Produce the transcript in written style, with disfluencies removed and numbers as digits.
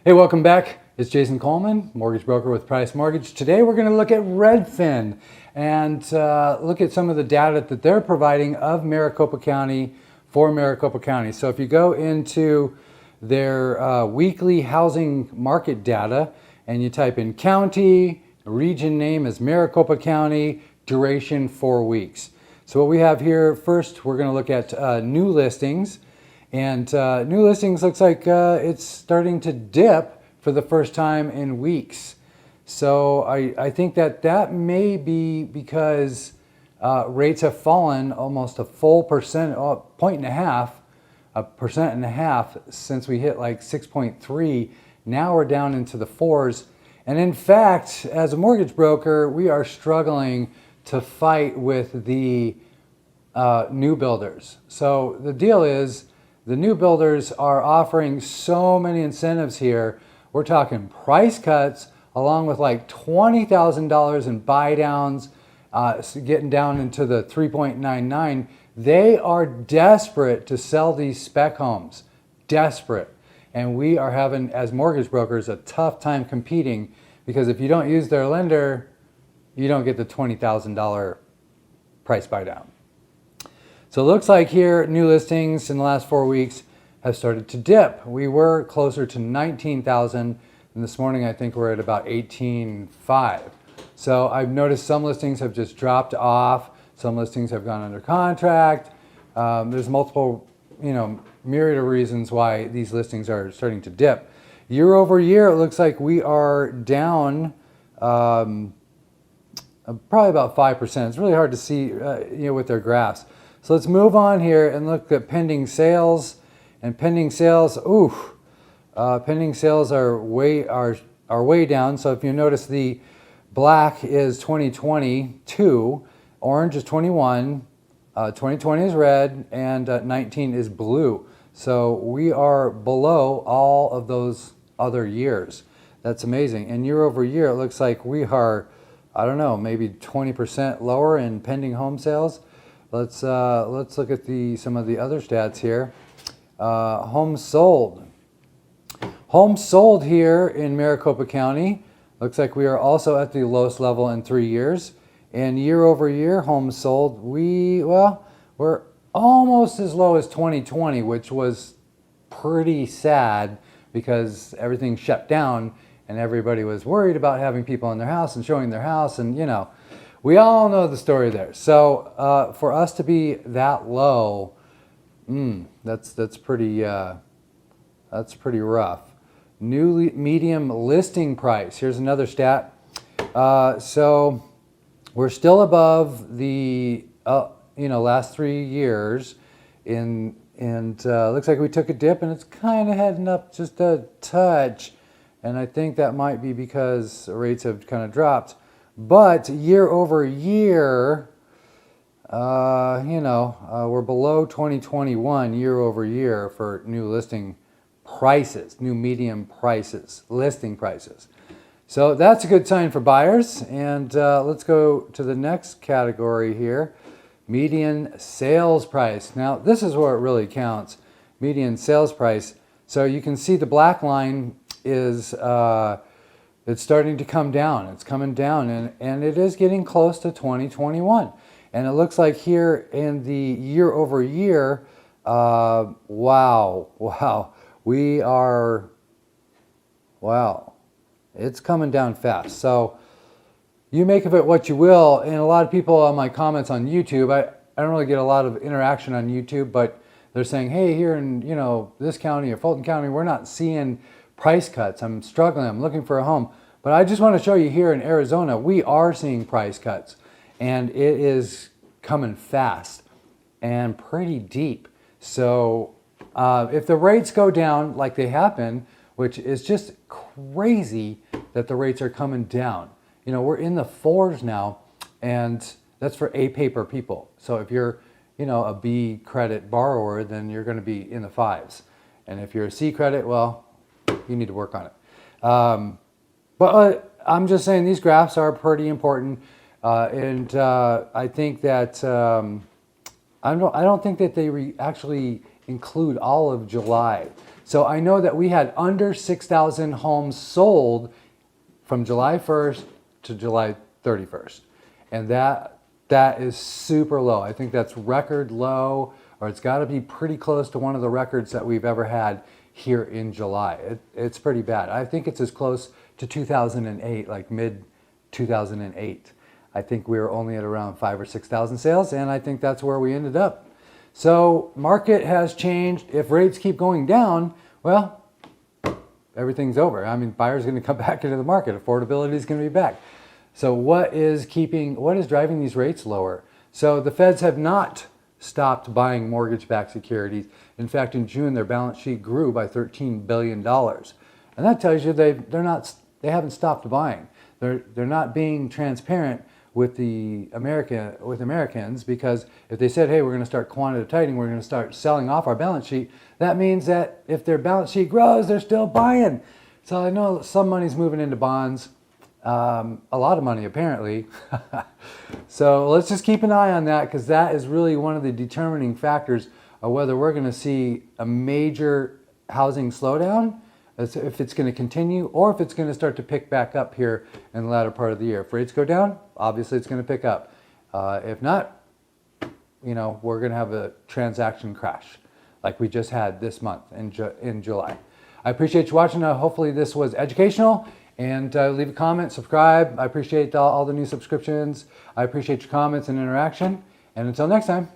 Hey, welcome back. It's Jason Coleman, mortgage broker with Price Mortgage. Today we're going to look at Redfin and look at some of the data that they're providing of Maricopa County for Maricopa County. So if you go into their weekly housing market data and you type in county, region name is Maricopa County, duration 4 weeks. So what we have here, first we're going to look at new listings. And new listings looks like it's starting to dip for the first time in weeks. So I think that may be because rates have fallen almost a full point and a half, a percent and a half since we hit like 6.3. Now we're down into the fours. And in fact, as a mortgage broker, we are struggling to fight with the new builders. So the deal is, the new builders are offering so many incentives here. We're talking price cuts along with like $20,000 in buy downs, getting down into the 3.99. They are desperate to sell these spec homes, desperate. And we are having, as mortgage brokers, a tough time competing because if you don't use their lender, you don't get the $20,000 price buy down. So it looks like here, new listings in the last 4 weeks have started to dip. We were closer to 19,000, and this morning I think we're at about 18.5. So I've noticed some listings have just dropped off. Some listings have gone under contract. There's multiple, myriad of reasons why these listings are starting to dip. Year over year, it looks like we are down probably about 5%. It's really hard to see, with their graphs. So let's move on here and look at pending sales. And pending sales, pending sales are way down. So if you notice, the black is 2022, orange is 21, 2020 is red, and 19 is blue. So we are below all of those other years. That's amazing. And year over year, it looks like we are, I don't know, maybe 20% lower in pending home sales. Let's look at some of the other stats here. Homes sold. Homes sold here in Maricopa County looks like we are also at the lowest level in 3 years. And year over year, homes sold, we're almost as low as 2020, which was pretty sad because everything shut down and everybody was worried about having people in their house and showing their house, and we all know the story there. So for us to be that low, that's pretty rough. New medium listing price. Here's another stat. So we're still above the last 3 years, and looks like we took a dip and it's kind of heading up just a touch, and I think that might be because rates have kind of dropped. But year over year, we're below 2021 year over year for new listing prices, new medium prices, listing prices. So that's a good sign for buyers. And let's go to the next category here, median sales price. Now, this is where it really counts, median sales price. So you can see the black line is it's starting to come down. It's coming down, and it is getting close to 2021. And it looks like here in the year over year, it's coming down fast. So you make of it what you will. And a lot of people on my comments on YouTube, I don't really get a lot of interaction on YouTube, but they're saying, hey, here in this county or Fulton County, we're not seeing price cuts. I'm struggling. I'm looking for a home. But I just want to show you here in Arizona, we are seeing price cuts, and it is coming fast and pretty deep. So if the rates go down like they have been, which is just crazy that the rates are coming down. We're in the fours now, and that's for A paper people. So if you're, a B credit borrower, then you're going to be in the fives. And if you're a C credit, well, you need to work on it. But I'm just saying these graphs are pretty important, and I think that I don't think that they actually include all of July. So I know that we had under 6,000 homes sold from July 1st to July 31st. And that is super low. I think that's record low, or it's got to be pretty close to one of the records that we've ever had here in July. It's pretty bad. I think it's as close to 2008, like mid 2008. I think we were only at around 5,000 or 6,000 sales, and I think that's where we ended up. So market has changed. If rates keep going down, well, everything's over. I mean, buyers are going to come back into the market. Affordability is going to be back. So what is driving these rates lower? So the Feds have not stopped buying mortgage-backed securities. In fact, in June, their balance sheet grew by $13 billion. And that tells you they haven't stopped buying. They're not being transparent with Americans, because if they said, hey, we're going to start quantitative tightening, we're going to start selling off our balance sheet, that means that if their balance sheet grows, they're still buying. So I know some money's moving into bonds, a lot of money apparently. So let's just keep an eye on that, because that is really one of the determining factors of whether we're going to see a major housing slowdown, if it's going to continue, or if it's going to start to pick back up here in the latter part of the year. If rates go down, obviously it's going to pick up. If not, we're going to have a transaction crash like we just had this month in July. I appreciate you watching. Hopefully this was educational, and leave a comment, subscribe. I appreciate all the new subscriptions. I appreciate your comments and interaction. And until next time.